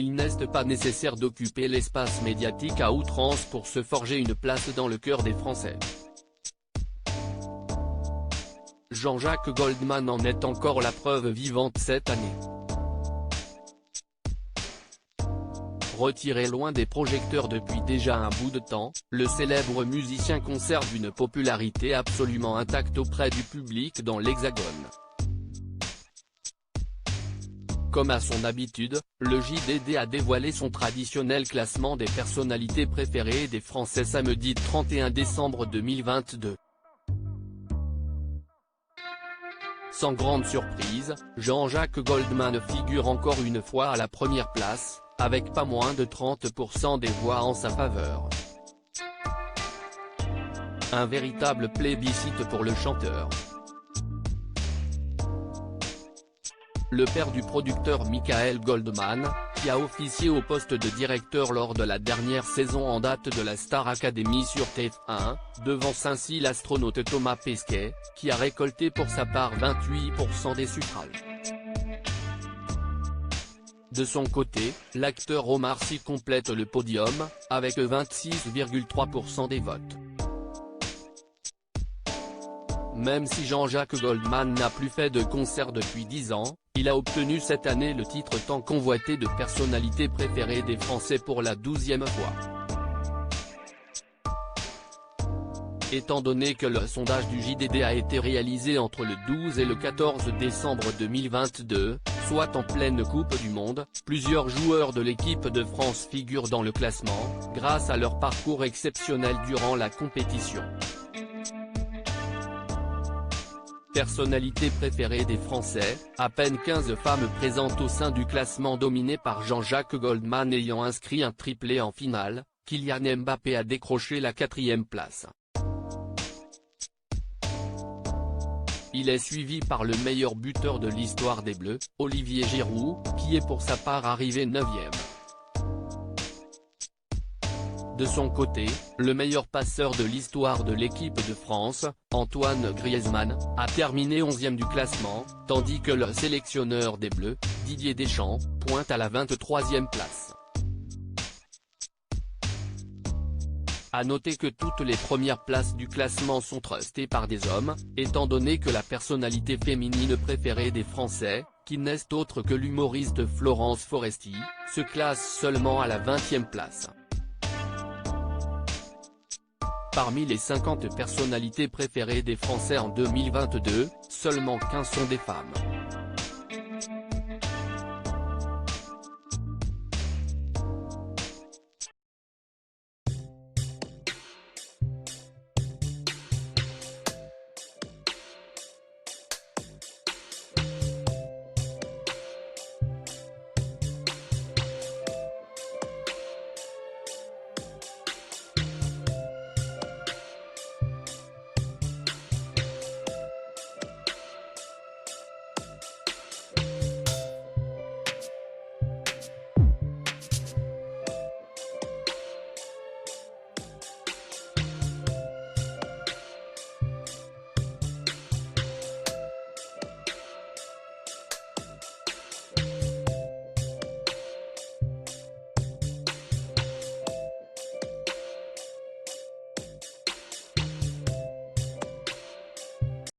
il n'est pas nécessaire d'occuper l'espace médiatique à outrance pour se forger une place dans le cœur des Français. Jean-Jacques Goldman en est encore la preuve vivante cette année. Retiré loin des projecteurs depuis déjà un bout de temps, le célèbre musicien conserve une popularité absolument intacte auprès du public dans l'Hexagone. Comme à son habitude, le JDD a dévoilé son traditionnel classement des personnalités préférées des Français samedi 31 décembre 2022. Sans grande surprise, Jean-Jacques Goldman figure encore une fois à la première place, avec pas moins de 30% des voix en sa faveur. Un véritable plébiscite pour le chanteur. Le père du producteur Michael Goldman, qui a officié au poste de directeur lors de la dernière saison en date de la Star Academy sur TF1, devance ainsi l'astronaute Thomas Pesquet, qui a récolté pour sa part 28% des suffrages. De son côté, l'acteur Omar Sy complète le podium, avec 26,3% des votes. Même si Jean-Jacques Goldman n'a plus fait de concert depuis 10 ans, il a obtenu cette année le titre tant convoité de personnalité préférée des Français pour la 12e fois. Étant donné que le sondage du JDD a été réalisé entre le 12 et le 14 décembre 2022, soit en pleine Coupe du Monde, plusieurs joueurs de l'équipe de France figurent dans le classement, grâce à leur parcours exceptionnel durant la compétition. Personnalité préférée des Français, à peine 15 femmes présentes au sein du classement dominé par Jean-Jacques Goldman ayant inscrit un triplé en finale, Kylian Mbappé a décroché la 4e place. Il est suivi par le meilleur buteur de l'histoire des Bleus, Olivier Giroud, qui est pour sa part arrivé 9e. De son côté, le meilleur passeur de l'histoire de l'équipe de France, Antoine Griezmann, a terminé 11e du classement, tandis que le sélectionneur des Bleus, Didier Deschamps, pointe à la 23e place. À noter que toutes les premières places du classement sont trustées par des hommes, étant donné que la personnalité féminine préférée des Français, qui n'est autre que l'humoriste Florence Foresti, se classe seulement à la 20e place. Parmi les 50 personnalités préférées des Français en 2022, seulement 15 sont des femmes.